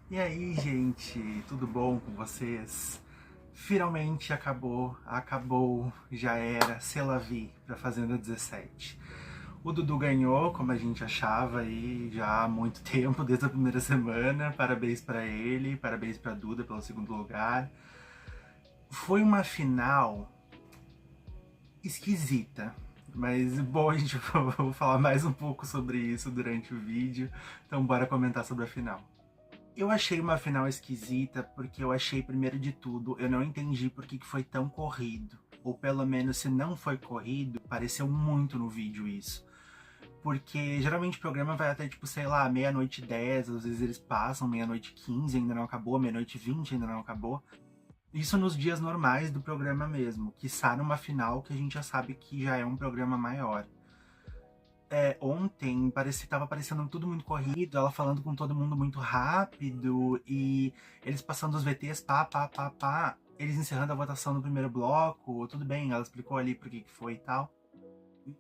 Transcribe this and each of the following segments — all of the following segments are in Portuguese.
E aí, gente, tudo bom com vocês? Finalmente acabou, já era, c'est la vie pra Fazenda 17. O Dudu ganhou, como a gente achava aí já há muito tempo, desde a primeira semana. Parabéns pra ele, parabéns pra Duda pelo segundo lugar. Foi uma final esquisita, mas bom, a gente vai falar mais um pouco sobre isso durante o vídeo, então bora comentar sobre a final. Eu achei uma final esquisita porque eu achei, primeiro de tudo, eu não entendi por que foi tão corrido. Ou pelo menos, se não foi corrido, pareceu muito no vídeo isso. Porque geralmente o programa vai até, tipo, sei lá, meia-noite e 10, às vezes eles passam, meia-noite e 15 ainda não acabou, meia-noite e 20 ainda não acabou. Isso nos dias normais do programa mesmo, quiçá numa final que a gente já sabe que já é um programa maior. Ontem tava parecendo tudo muito corrido, ela falando com todo mundo muito rápido e eles passando os VTs, pá. Eles encerrando a votação no primeiro bloco, tudo bem, ela explicou ali por que foi e tal.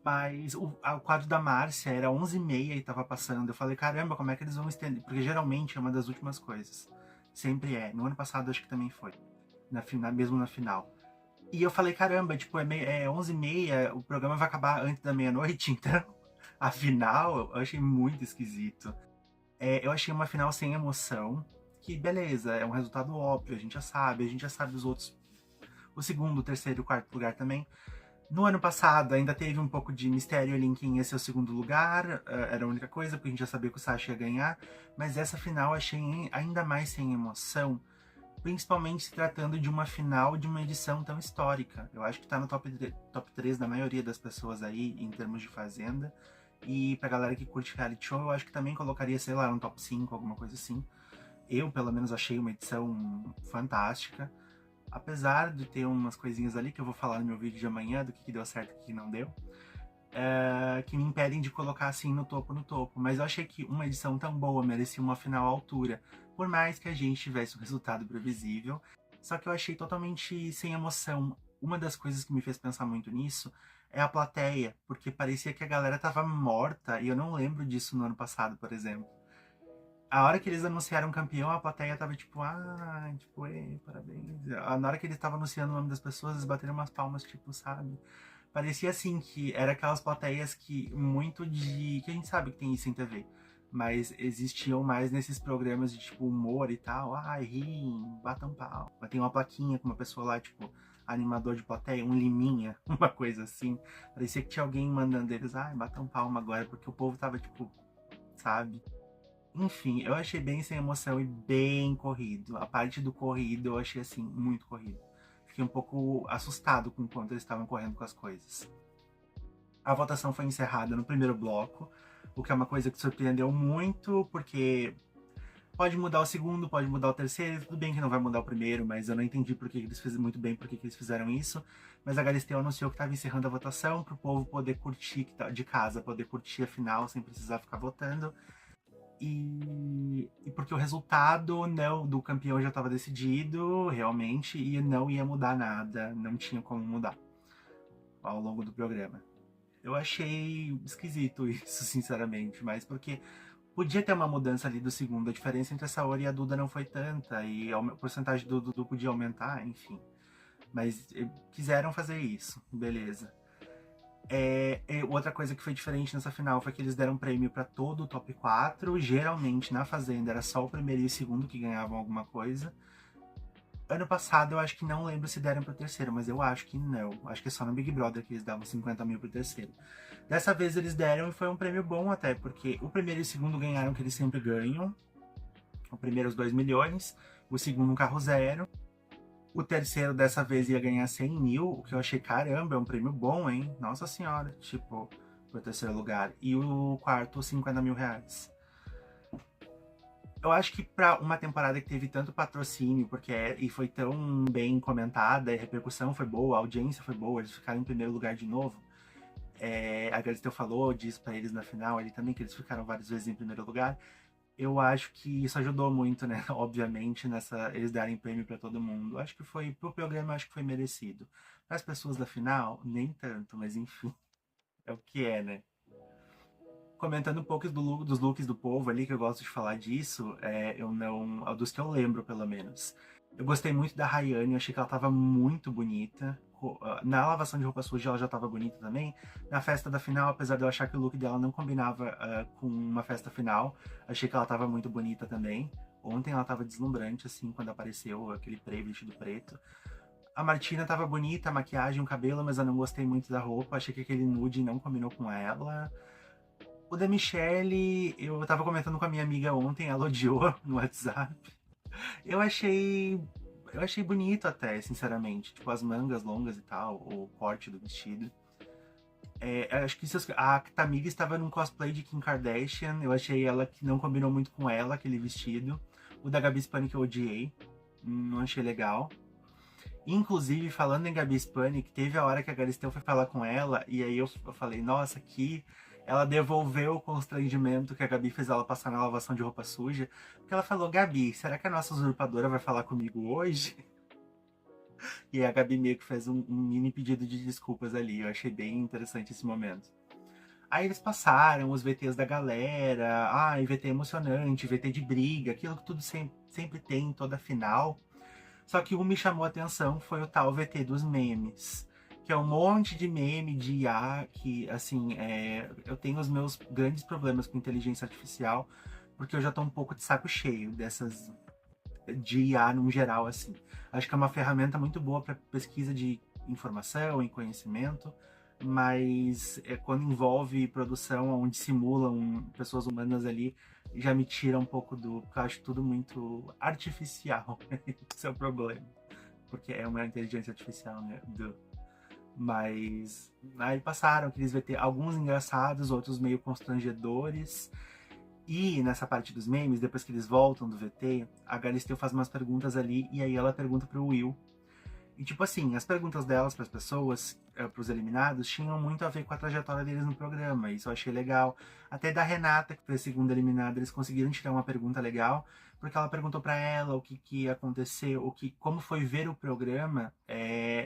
Mas o quadro da Márcia era 11h30 e tava passando. Eu falei, caramba, como é que eles vão estender? Porque geralmente é uma das últimas coisas. Sempre é. No ano passado acho que também foi. Mesmo na final. E eu falei, caramba, tipo, é 11h30, o programa vai acabar antes da meia-noite, então a final eu achei muito esquisito. Eu achei uma final sem emoção, que beleza, é um resultado óbvio, a gente já sabe os outros, o segundo, o terceiro e o quarto lugar também. No ano passado ainda teve um pouco de mistério ali em quem ia ser o segundo lugar, era a única coisa, porque a gente já sabia que o Sasha ia ganhar, mas essa final eu achei ainda mais sem emoção, principalmente se tratando de uma final de uma edição tão histórica. Eu acho que tá no top 3 da maioria das pessoas aí, em termos de Fazenda. E pra galera que curte reality show, eu acho que também colocaria, sei lá, um top 5, alguma coisa assim. Eu, pelo menos, achei uma edição fantástica. Apesar de ter umas coisinhas ali que eu vou falar no meu vídeo de amanhã, do que deu certo e o que não deu, que me impedem de colocar assim no topo, no topo. Mas eu achei que uma edição tão boa merecia uma final à altura, por mais que a gente tivesse um resultado previsível. Só que eu achei totalmente sem emoção. Uma das coisas que me fez pensar muito nisso é a plateia, porque parecia que a galera tava morta, e eu não lembro disso no ano passado, por exemplo. A hora que eles anunciaram campeão, a plateia tava tipo, tipo, ei, parabéns. Na hora que eles estavam anunciando o nome das pessoas, eles bateram umas palmas, tipo, sabe? Parecia assim que era aquelas plateias que muito de. Que a gente sabe que tem isso em TV. Mas existiam mais nesses programas de tipo humor e tal. Ai, riem, batam pau. Mas tem uma plaquinha com uma pessoa lá, tipo, animador de plateia, um liminha, uma coisa assim. Parecia que tinha alguém mandando eles, ai, batam palma agora, porque o povo tava, tipo, sabe? Enfim, eu achei bem sem emoção e bem corrido. A parte do corrido eu achei assim, muito corrido. Fiquei um pouco assustado com o quanto eles estavam correndo com as coisas. A votação foi encerrada no primeiro bloco, o que é uma coisa que surpreendeu muito, porque pode mudar o segundo, pode mudar o terceiro, tudo bem que não vai mudar o primeiro, mas eu não entendi por que eles fizeram muito bem, por que eles fizeram isso. Mas a Galisteu anunciou que estava encerrando a votação para o povo poder curtir de casa, poder curtir a final sem precisar ficar votando. E porque o resultado não, do campeão já estava decidido, realmente, e não ia mudar nada, não tinha como mudar ao longo do programa. Eu achei esquisito isso, sinceramente, mas porque podia ter uma mudança ali do segundo. A diferença entre a Saori e a Duda não foi tanta, e a porcentagem do Dudu podia aumentar, enfim. Mas quiseram fazer isso, beleza. Outra coisa que foi diferente nessa final foi que eles deram prêmio para todo o top 4. Geralmente na Fazenda era só o primeiro e o segundo que ganhavam alguma coisa. Ano passado eu acho que não lembro se deram pro terceiro, mas eu acho que não. Acho que é só no Big Brother que eles davam 50 mil pro terceiro. Dessa vez eles deram e foi um prêmio bom até, porque o primeiro e o segundo ganharam que eles sempre ganham. O primeiro os 2 milhões, o segundo um carro zero. O terceiro dessa vez ia ganhar 100 mil, o que eu achei, caramba, é um prêmio bom, hein? Nossa senhora, tipo, pro terceiro lugar. E o quarto, 50 mil reais. Eu acho que pra uma temporada que teve tanto patrocínio, e foi tão bem comentada, a repercussão foi boa, a audiência foi boa, eles ficaram em primeiro lugar de novo. A Galisteu falou disso pra eles na final, ali também, que eles ficaram várias vezes em primeiro lugar. Eu acho que isso ajudou muito, né? Obviamente, eles darem prêmio pra todo mundo. Acho que foi, pro programa, acho que foi merecido. Para as pessoas da final, nem tanto, mas enfim, é o que é, né? Comentando um pouco dos looks do povo ali, que eu gosto de falar disso, eu não. Dos que eu lembro, pelo menos. Eu gostei muito da Rayane, eu achei que ela tava muito bonita. Na lavação de roupa suja ela já tava bonita também. Na festa da final, apesar de eu achar que o look dela não combinava com uma festa final, achei que ela tava muito bonita também. Ontem ela tava deslumbrante, assim, quando apareceu aquele vestido preto. A Martina tava bonita, a maquiagem, o cabelo, mas eu não gostei muito da roupa. Achei que aquele nude não combinou com ela. O da Michelle, eu tava comentando com a minha amiga ontem, ela odiou no WhatsApp. Eu achei. Eu achei bonito até, sinceramente. Tipo, as mangas longas e tal, o corte do vestido. Acho que a Tamira estava num cosplay de Kim Kardashian. Eu achei ela que não combinou muito com ela, aquele vestido. O da Gabi Spani que eu odiei. Não achei legal. Inclusive, falando em Gabi Spanik, teve a hora que a Galisteu foi falar com ela, e aí eu falei, nossa, que ela devolveu o constrangimento que a Gabi fez ela passar na lavação de roupa suja. Porque ela falou, Gabi, será que a nossa usurpadora vai falar comigo hoje? E a Gabi meio que fez um mini pedido de desculpas ali. Eu achei bem interessante esse momento. Aí eles passaram os VTs da galera, VT emocionante, VT de briga, aquilo que tudo sempre tem em toda final. Só que um me chamou a atenção, foi o tal VT dos memes. Que é um monte de meme de IA que, assim, eu tenho os meus grandes problemas com inteligência artificial, porque eu já tô um pouco de saco cheio dessas de IA no geral, assim. Acho que é uma ferramenta muito boa para pesquisa de informação e conhecimento, mas quando envolve produção onde simulam pessoas humanas ali, já me tira um pouco do. Porque eu acho tudo muito artificial. Esse é o problema. Porque é uma inteligência artificial, né? Mas aí passaram aqueles VT, alguns engraçados, outros meio constrangedores. E nessa parte dos memes, depois que eles voltam do VT, a Galisteu faz umas perguntas ali e aí ela pergunta pro Will. E tipo assim, as perguntas delas para as pessoas, pros eliminados, tinham muito a ver com a trajetória deles no programa. Isso eu achei legal. Até da Renata, que foi a segunda eliminada, eles conseguiram tirar uma pergunta legal, porque ela perguntou para ela o que aconteceu, como foi ver o programa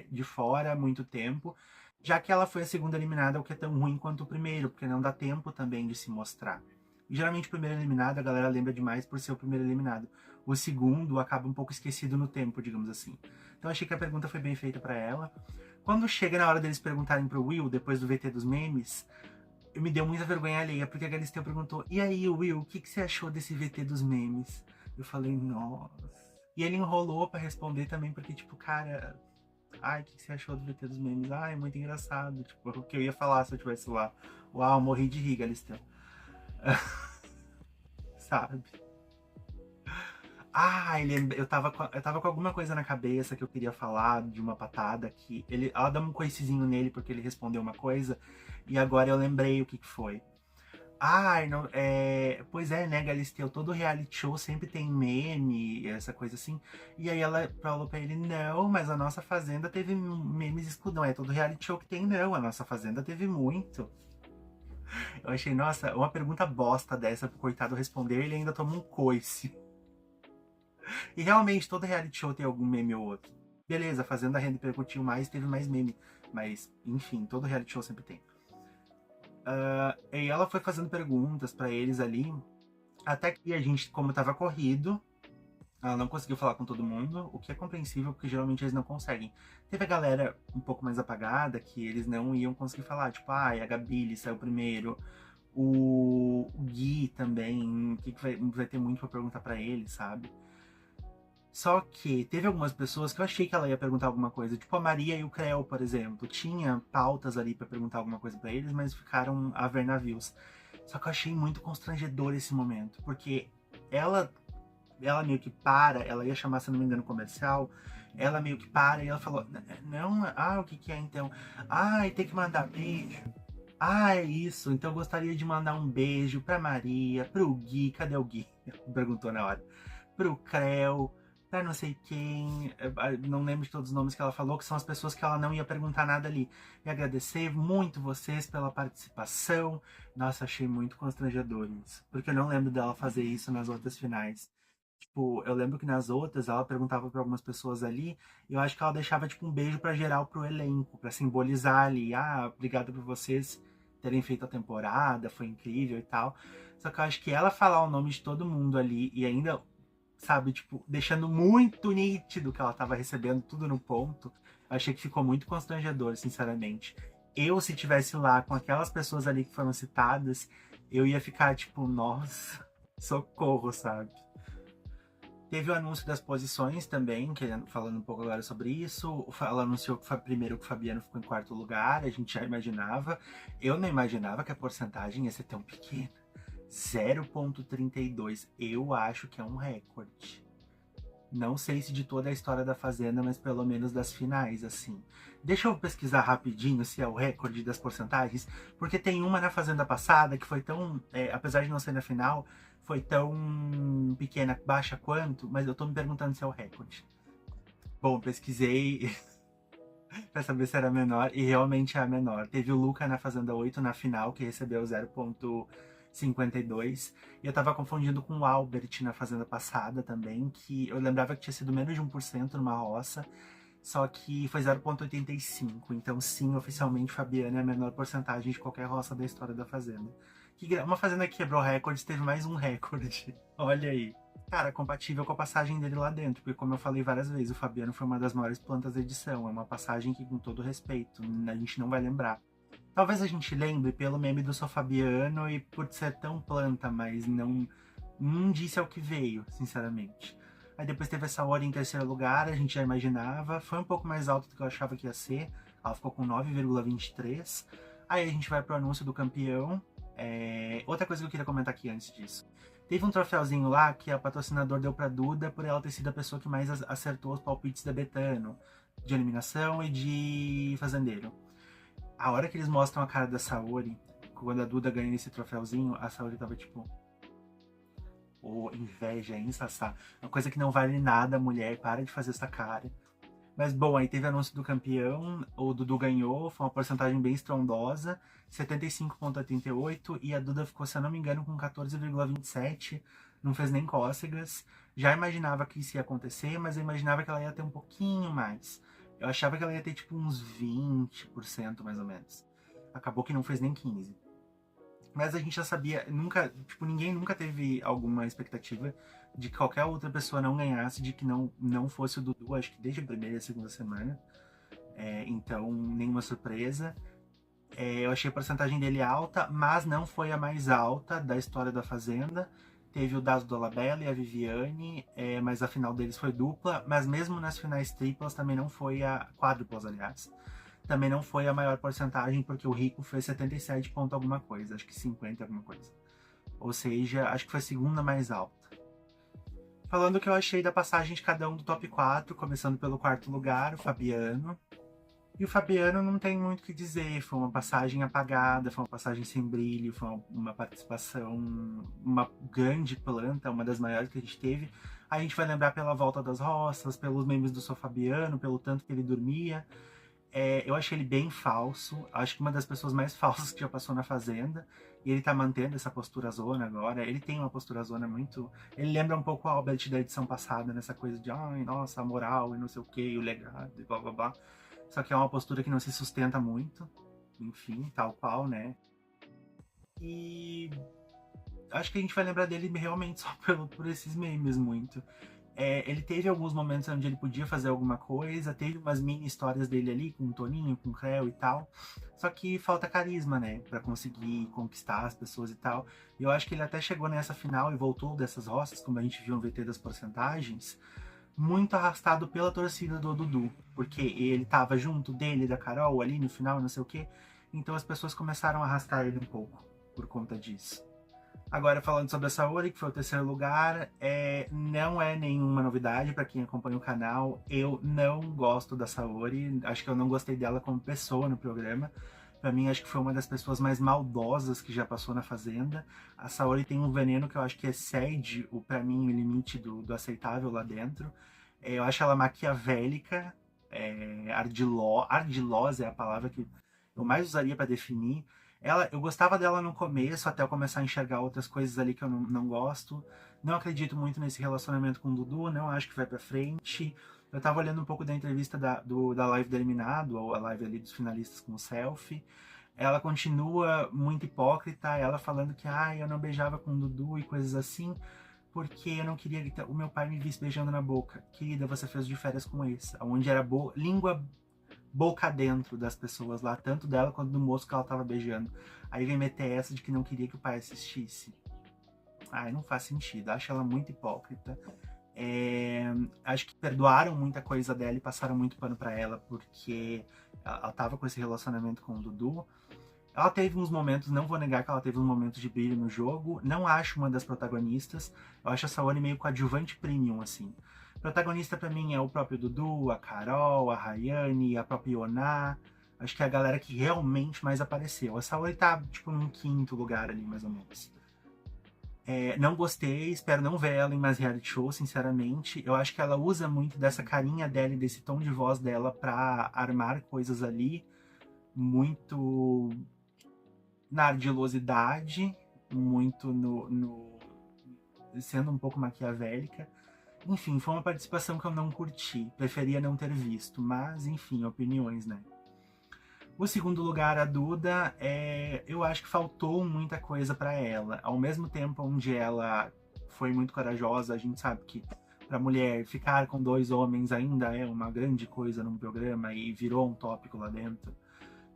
de fora há muito tempo, já que ela foi a segunda eliminada, o que é tão ruim quanto o primeiro, porque não dá tempo também de se mostrar. E geralmente o primeiro eliminado a galera lembra demais por ser o primeiro eliminado. O segundo acaba um pouco esquecido no tempo, digamos assim. Então achei que a pergunta foi bem feita para ela. Quando chega na hora deles perguntarem pro Will, depois do VT dos memes, me deu muita vergonha alheia, porque a Galisteu perguntou: E aí, Will, o que você achou desse VT dos memes? Eu falei, nossa. E ele enrolou para responder também, porque, tipo, cara. Ai, o que você achou do VT dos memes? Ai, muito engraçado. Tipo, o que eu ia falar se eu estivesse lá. Uau, morri de rir, Galisteu. Sabe? Eu tava com alguma coisa na cabeça que eu queria falar de uma patada que ela dá um coicezinho nele porque ele respondeu uma coisa e agora eu lembrei o que foi. Ai, não, pois é, né, Galisteu, todo reality show sempre tem meme, essa coisa assim. E aí ela falou pra ele, não, mas a nossa Fazenda teve memes excludão. É todo reality show que tem, não, a nossa Fazenda teve muito. Eu achei, nossa, uma pergunta bosta dessa pro coitado responder, ele ainda toma um coice. E realmente, todo reality show tem algum meme ou outro. Beleza, Fazenda repercutiu mais, teve mais meme. Mas, enfim, todo reality show sempre tem. E ela foi fazendo perguntas pra eles ali. Até que a gente, como tava corrido, ela não conseguiu falar com todo mundo, o que é compreensível, porque geralmente eles não conseguem. Teve a galera um pouco mais apagada, que eles não iam conseguir falar. Tipo, a Gabi saiu primeiro. O Gui também, que vai ter muito pra perguntar pra ele, sabe? Só que teve algumas pessoas que eu achei que ela ia perguntar alguma coisa, tipo a Maria e o Creu, por exemplo. Tinha pautas ali pra perguntar alguma coisa pra eles, mas ficaram a ver navios. Só que eu achei muito constrangedor esse momento, porque ela, ela meio que para, ela ia chamar, se não me engano, comercial, ela meio que para e ela falou, não, o que é então? Tem que mandar beijo. É isso, então eu gostaria de mandar um beijo pra Maria, pro Gui, cadê o Gui? Perguntou na hora. Pro Creu, pra não sei quem, não lembro de todos os nomes que ela falou, que são as pessoas que ela não ia perguntar nada ali. E agradecer muito vocês pela participação. Nossa, achei muito constrangedor isso, porque eu não lembro dela fazer isso nas outras finais. Tipo, eu lembro que nas outras ela perguntava pra algumas pessoas ali, e eu acho que ela deixava tipo um beijo pra geral pro elenco, pra simbolizar ali, obrigado por vocês terem feito a temporada, foi incrível e tal. Só que eu acho que ela falar o nome de todo mundo ali e ainda, sabe, tipo, deixando muito nítido que ela tava recebendo tudo no ponto, eu achei que ficou muito constrangedor, sinceramente. Eu, se tivesse lá com aquelas pessoas ali que foram citadas, eu ia ficar tipo, nossa, socorro, sabe? Teve o anúncio das posições também, falando um pouco agora sobre isso. Ela anunciou que foi primeiro que o Fabiano ficou em quarto lugar, a gente já imaginava. Eu não imaginava que a porcentagem ia ser tão pequena. 0,32. Eu acho que é um recorde. Não sei se de toda a história da Fazenda, mas pelo menos das finais, assim. Deixa eu pesquisar rapidinho se é o recorde das porcentagens, porque tem uma na Fazenda passada que foi tão, apesar de não ser na final, foi tão pequena, baixa quanto, mas eu tô me perguntando se é o recorde. Bom, pesquisei pra saber se era menor, e realmente é a menor. Teve o Luca na Fazenda 8 na final, que recebeu 0,52. E eu tava confundindo com o Albert na Fazenda passada também, que eu lembrava que tinha sido menos de 1% numa roça, só que foi 0,85. Então, sim, oficialmente, Fabiana é a menor porcentagem de qualquer roça da história da Fazenda. Uma Fazenda que quebrou recordes, teve mais um recorde. Olha aí. Cara, compatível com a passagem dele lá dentro, porque como eu falei várias vezes, o Fabiano foi uma das maiores plantas da edição. É uma passagem que, com todo respeito, a gente não vai lembrar. Talvez a gente lembre pelo meme do Sou Fabiano e por ser tão planta, mas não disse ao que veio, sinceramente. Aí depois teve essa hora em terceiro lugar, a gente já imaginava. Foi um pouco mais alto do que eu achava que ia ser. Ela ficou com 9,23. Aí a gente vai pro anúncio do campeão. Outra coisa que eu queria comentar aqui antes disso. Teve um troféuzinho lá que a patrocinador deu pra Duda por ela ter sido a pessoa que mais acertou os palpites da Betano, de eliminação e de fazendeiro. A hora que eles mostram a cara da Saori, quando a Duda ganha esse troféuzinho, a Saori tava tipo, oh, inveja, hein, Sassá? Uma coisa que não vale nada, mulher, para de fazer essa cara. Mas bom, aí teve anúncio do campeão, o Dudu ganhou, foi uma porcentagem bem estrondosa, 75,88, e a Duda ficou, se eu não me engano, com 14,27, não fez nem cócegas. Já imaginava que isso ia acontecer, mas eu imaginava que ela ia ter um pouquinho mais. Eu achava que ela ia ter tipo uns 20% mais ou menos. Acabou que não fez nem 15%. Mas a gente já sabia, nunca, tipo, ninguém nunca teve alguma expectativa de que qualquer outra pessoa não ganhasse, de que não fosse o Dudu, acho que desde a primeira e a segunda semana. Então, nenhuma surpresa. Eu achei a porcentagem dele alta, mas não foi a mais alta da história da Fazenda. Teve o Dazo Dolabella e a Viviane, mas a final deles foi dupla. Mas mesmo nas finais triplas também não foi a quádruplas, aliás. Também não foi a maior porcentagem, porque o Rico foi 77 ponto alguma coisa, acho que 50 alguma coisa. Ou seja, acho que foi a segunda mais alta. Falando o que eu achei da passagem de cada um do top 4, começando pelo quarto lugar, o Fabiano. E o Fabiano não tem muito o que dizer, foi uma passagem apagada, foi uma passagem sem brilho, foi uma participação, uma grande planta, uma das maiores que a gente teve. A gente vai lembrar pela volta das roças, pelos memes do Sou Fabiano, pelo tanto que ele dormia. Eu achei ele bem falso, acho que uma das pessoas mais falsas que já passou na Fazenda, e ele tá mantendo essa postura zona agora. Ele tem uma postura zona muito. Ele lembra um pouco o Albert da edição passada, nessa coisa de ai, nossa, a moral e não sei o que, o legado e blá blá blá. Só que é uma postura que não se sustenta muito, enfim, tal qual, né? E acho que a gente vai lembrar dele realmente só por esses memes muito. Ele teve alguns momentos onde ele podia fazer alguma coisa, teve umas mini histórias dele ali, com o Toninho, com o Creu e tal. Só que falta carisma, né? Pra conseguir conquistar as pessoas e tal. E eu acho que ele até chegou nessa final e voltou dessas roças, como a gente viu no VT das porcentagens, muito arrastado pela torcida do Dudu. Porque ele tava junto dele, da Carol, ali no final, não sei o quê. Então as pessoas começaram a arrastar ele um pouco por conta disso. Agora, falando sobre a Saori, que foi o terceiro lugar, não é nenhuma novidade para quem acompanha o canal. Eu não gosto da Saori, acho que eu não gostei dela como pessoa no programa. Pra mim, acho que foi uma das pessoas mais maldosas que já passou na Fazenda. A Saori tem um veneno que eu acho que excede, pra mim, o limite do aceitável lá dentro. Eu acho ela maquiavélica, ardilosa é a palavra que eu mais usaria para definir. Eu gostava dela no começo, até eu começar a enxergar outras coisas ali que eu não gosto. Não acredito muito nesse relacionamento com o Dudu, não acho que vai pra frente. Eu tava olhando um pouco da entrevista da live do Eliminado, ou a live ali dos finalistas com o Selfie. ela continua muito hipócrita, ela falando que eu não beijava com o Dudu e coisas assim, porque eu não queria que o meu pai me visse beijando na boca. Querida, você fez de férias com esse, onde era língua boca dentro das pessoas lá, tanto dela quanto do moço que ela tava beijando. Aí vem meter essa de que não queria que o pai assistisse. Ai, não faz sentido, acho ela muito hipócrita. Acho que perdoaram muita coisa dela e passaram muito pano pra ela, porque ela tava com esse relacionamento com o Dudu. Ela teve uns momentos, não vou negar que ela teve uns momentos de brilho no jogo. Não acho uma das protagonistas. Eu acho a Saori meio coadjuvante premium, assim. Protagonista pra mim é o próprio Dudu, a Carol, a Rayane, a própria Yoná. Acho que é a galera que realmente mais apareceu. A Saori tá, tipo, num quinto lugar ali, mais ou menos. Não gostei, espero não ver ela em mais reality show, sinceramente. Eu acho que ela usa muito dessa carinha dela e desse tom de voz dela pra armar coisas ali. Muito na ardilosidade, muito sendo um pouco maquiavélica. Enfim, foi uma participação que eu não curti. Preferia não ter visto, mas enfim, opiniões, né? O segundo lugar, a Duda, eu acho que faltou muita coisa para ela. Ao mesmo tempo onde ela foi muito corajosa, a gente sabe que para mulher ficar com 2 homens ainda é uma grande coisa num programa e virou um tópico lá dentro.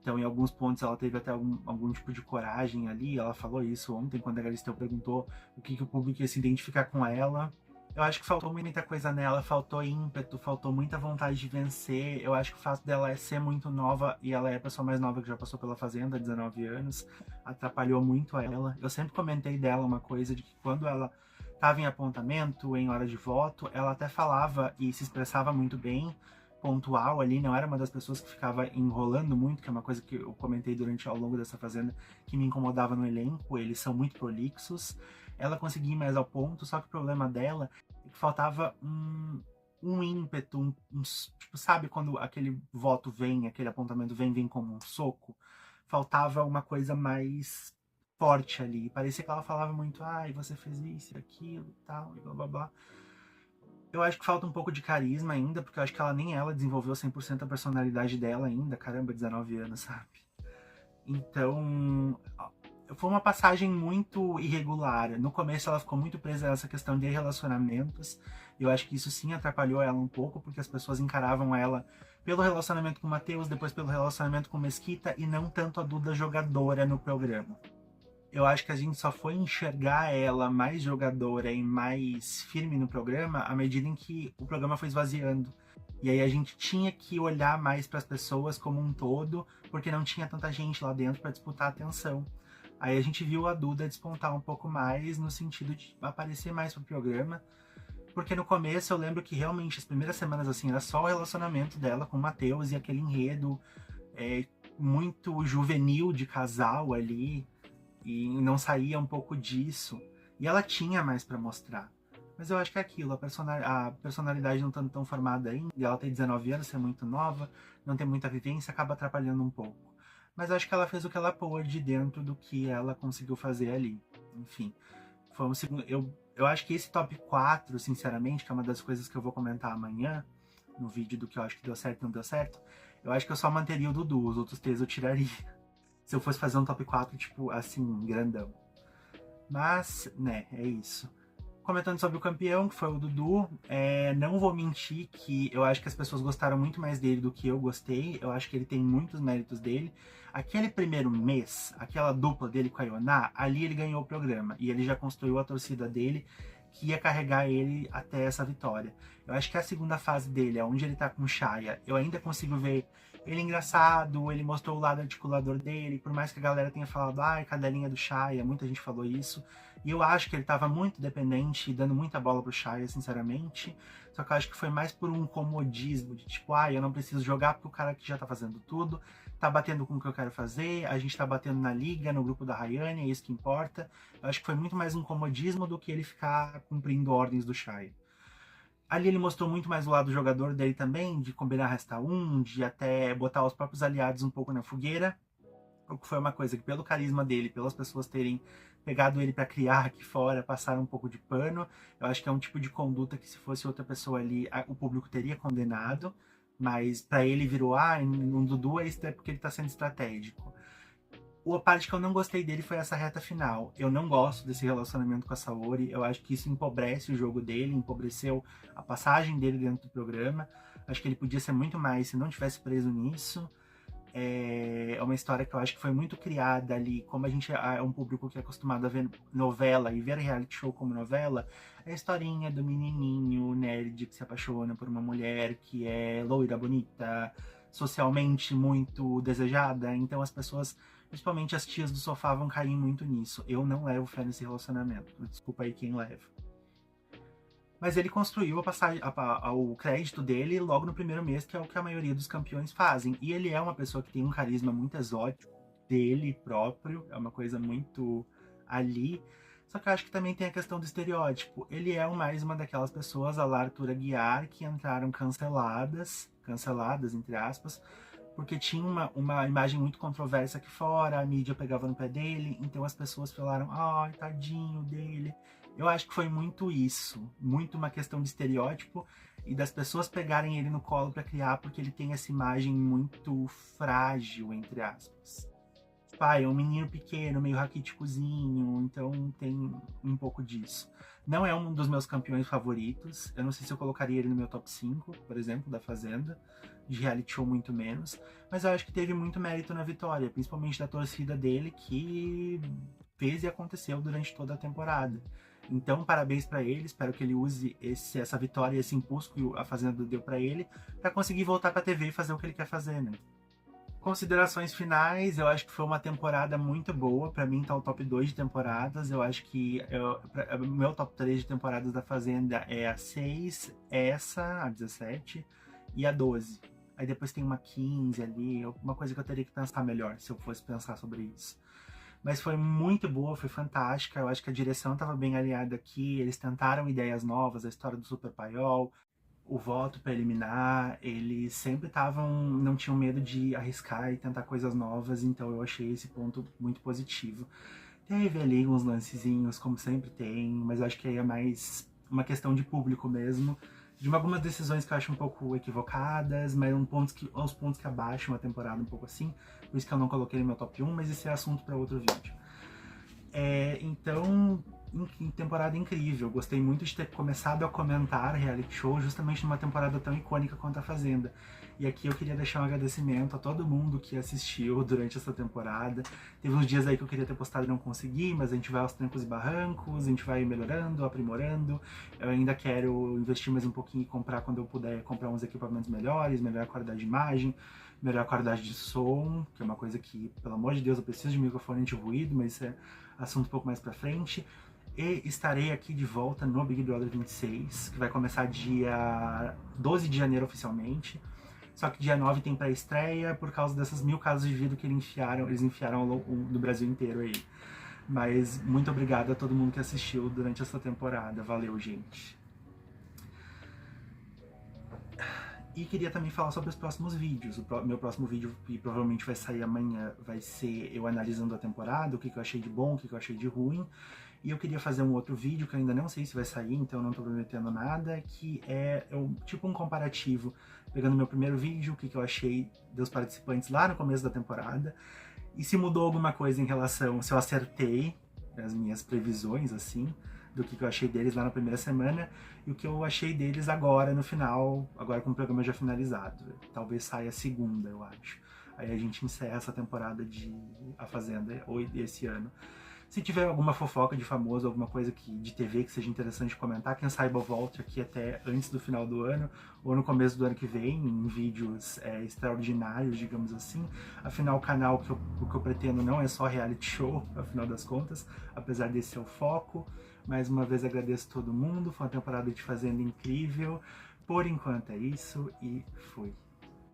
Então, em alguns pontos, ela teve até algum tipo de coragem ali. Ela falou isso ontem, quando a Galisteu perguntou o que o público ia se identificar com ela. Eu acho que faltou muita coisa nela, faltou ímpeto, faltou muita vontade de vencer. Eu acho que o fato dela ser muito nova, e ela é a pessoa mais nova que já passou pela Fazenda, 19 anos, atrapalhou muito ela. Eu sempre comentei dela uma coisa de que quando ela estava em apontamento, em hora de voto, ela até falava e se expressava muito bem, pontual ali, não era uma das pessoas que ficava enrolando muito, que é uma coisa que eu comentei ao longo dessa Fazenda, que me incomodava no elenco, eles são muito prolixos. Ela conseguia ir mais ao ponto, só que o problema dela é que faltava um ímpeto, tipo, sabe quando aquele voto vem, aquele apontamento vem como um soco? Faltava uma coisa mais forte ali. Parecia que ela falava muito, você fez isso e aquilo e tal, e blá blá blá. Eu acho que falta um pouco de carisma ainda, porque eu acho que nem ela desenvolveu 100% a personalidade dela ainda. Caramba, 19 anos, sabe? Então, foi uma passagem muito irregular. No começo ela ficou muito presa a essa questão de relacionamentos. Eu acho que isso sim atrapalhou ela um pouco, porque as pessoas encaravam ela pelo relacionamento com o Matheus, depois pelo relacionamento com Mesquita, e não tanto a Duda jogadora no programa. Eu acho que a gente só foi enxergar ela mais jogadora e mais firme no programa à medida em que o programa foi esvaziando. E aí a gente tinha que olhar mais para as pessoas como um todo, porque não tinha tanta gente lá dentro para disputar a atenção. Aí a gente viu a Duda despontar um pouco mais no sentido de aparecer mais pro programa, porque no começo eu lembro que realmente as primeiras semanas assim era só o relacionamento dela com o Matheus e aquele enredo muito juvenil de casal ali, e não saía um pouco disso. E ela tinha mais para mostrar. Mas eu acho que é aquilo, a personalidade não estando tão formada ainda, e ela tem 19 anos, ser muito nova, não tem muita vivência, acaba atrapalhando um pouco. Mas eu acho que ela fez o que ela pôde dentro do que ela conseguiu fazer ali. Enfim, foi um segundo. Eu acho que esse top 4, sinceramente, que é uma das coisas que eu vou comentar amanhã, no vídeo do que eu acho que deu certo e não deu certo, eu acho que eu só manteria o Dudu, os outros 3 eu tiraria. Se eu fosse fazer um top 4, tipo, assim, grandão. Mas, né, é isso. Comentando sobre o campeão, que foi o Dudu, não vou mentir que eu acho que as pessoas gostaram muito mais dele do que eu gostei. Eu acho que ele tem muitos méritos dele. Aquele primeiro mês, aquela dupla dele com a Yoná, ali ele ganhou o programa. E ele já construiu a torcida dele, que ia carregar ele até essa vitória. Eu acho que a segunda fase dele, onde ele tá com o Shaya, eu ainda consigo ver ele engraçado, ele mostrou o lado articulador dele, por mais que a galera tenha falado, cadelinha do Shaya, muita gente falou isso. E eu acho que ele tava muito dependente e dando muita bola pro Shaya, sinceramente. Só que eu acho que foi mais por um comodismo, de tipo, eu não preciso jogar porque o cara que já tá fazendo tudo, tá batendo com o que eu quero fazer, a gente tá batendo na liga, no grupo da Rayane, é isso que importa. Eu acho que foi muito mais um comodismo do que ele ficar cumprindo ordens do Shaya. Ali ele mostrou muito mais o lado do jogador dele também, de combinar resta um, de até botar os próprios aliados um pouco na fogueira. O que foi uma coisa que, pelo carisma dele, pelas pessoas terem pegado ele para criar aqui fora, passaram um pouco de pano. Eu acho que é um tipo de conduta que, se fosse outra pessoa ali, o público teria condenado. Mas para ele virou, um Dudu é isso, é porque ele tá sendo estratégico. A parte que eu não gostei dele foi essa reta final. Eu não gosto desse relacionamento com a Saori. Eu acho que isso empobrece o jogo dele, empobreceu a passagem dele dentro do programa. Acho que ele podia ser muito mais se não tivesse preso nisso. É uma história que eu acho que foi muito criada ali. Como a gente é um público que é acostumado a ver novela e ver reality show como novela, é a historinha do menininho nerd que se apaixona por uma mulher que é loira, bonita, socialmente muito desejada. Então as pessoas, principalmente as tias do sofá, vão cair muito nisso. Eu não levo fé nesse relacionamento. Desculpa aí quem leva. Mas ele construiu o crédito dele logo no primeiro mês, que é o que a maioria dos campeões fazem. E ele é uma pessoa que tem um carisma muito exótico dele próprio, é uma coisa muito ali. Só que eu acho que também tem a questão do estereótipo. Ele é mais uma daquelas pessoas, a la Arthur Aguiar, que entraram canceladas, entre aspas, porque tinha uma imagem muito controversa aqui fora, a mídia pegava no pé dele, então as pessoas falaram, ai, tadinho dele. Eu acho que foi muito isso, muito uma questão de estereótipo e das pessoas pegarem ele no colo para criar, porque ele tem essa imagem muito frágil, entre aspas. Pai, é um menino pequeno, meio raquíticozinho, então tem um pouco disso. Não é um dos meus campeões favoritos, eu não sei se eu colocaria ele no meu top 5, por exemplo, da Fazenda, de reality show muito menos, mas eu acho que teve muito mérito na vitória, principalmente da torcida dele, que fez e aconteceu durante toda a temporada. Então, parabéns para ele, espero que ele use essa vitória, esse impulso que a Fazenda deu para ele, para conseguir voltar para a TV e fazer o que ele quer fazer, né? Considerações finais, eu acho que foi uma temporada muito boa. Pra mim tá o top 2 de temporadas. Eu acho que o meu top 3 de temporadas da Fazenda é a 6, essa, a 17 e a 12. Aí depois tem uma 15 ali, uma coisa que eu teria que pensar melhor se eu fosse pensar sobre isso. Mas foi muito boa, foi fantástica. Eu acho que a direção estava bem alinhada aqui. Eles tentaram ideias novas, a história do Super Paiol, o voto para eliminar. Eles sempre não tinham medo de arriscar e tentar coisas novas. Então eu achei esse ponto muito positivo. Teve ali uns lancezinhos, como sempre tem, mas eu acho que aí é mais uma questão de público mesmo. De algumas decisões que eu acho um pouco equivocadas, mas uns pontos que abaixam a temporada um pouco assim. Por isso que eu não coloquei no meu top 1, mas esse é assunto para outro vídeo. Então, temporada incrível. Gostei muito de ter começado a comentar reality show justamente numa temporada tão icônica quanto a Fazenda. E aqui eu queria deixar um agradecimento a todo mundo que assistiu durante essa temporada. Teve uns dias aí que eu queria ter postado e não consegui, mas a gente vai aos trancos e barrancos, a gente vai melhorando, aprimorando. Eu ainda quero investir mais um pouquinho e comprar, quando eu puder, comprar uns equipamentos melhores, melhorar a qualidade de imagem, melhorar a qualidade de som, que é uma coisa que, pelo amor de Deus, eu preciso de microfone anti-ruído, mas isso é assunto um pouco mais pra frente. E estarei aqui de volta no Big Brother 26, que vai começar dia 12 de janeiro oficialmente. Só que dia 9 tem pré-estreia por causa dessas 1000 casas de vidro que eles enfiaram no Brasil inteiro aí. Mas muito obrigado a todo mundo que assistiu durante essa temporada. Valeu, gente. E queria também falar sobre os próximos vídeos. Meu próximo vídeo, que provavelmente vai sair amanhã, vai ser eu analisando a temporada, o que eu achei de bom, o que eu achei de ruim. E eu queria fazer um outro vídeo, que eu ainda não sei se vai sair, então eu não tô prometendo nada, que é tipo um comparativo, pegando meu primeiro vídeo, o que eu achei dos participantes lá no começo da temporada, e se mudou alguma coisa em relação, se eu acertei as minhas previsões, assim, do que eu achei deles lá na primeira semana, e o que eu achei deles agora no final, agora com o programa já finalizado. Talvez saia segunda, eu acho. Aí a gente encerra essa temporada de A Fazenda esse ano. Se tiver alguma fofoca de famoso, alguma coisa de TV que seja interessante comentar, quem saiba eu volte aqui até antes do final do ano, ou no começo do ano que vem, em vídeos extraordinários, digamos assim. Afinal, o canal, o que eu pretendo não é só reality show, afinal das contas, apesar desse ser o foco. Mais uma vez agradeço todo mundo, foi uma temporada de Fazenda incrível. Por enquanto é isso e fui.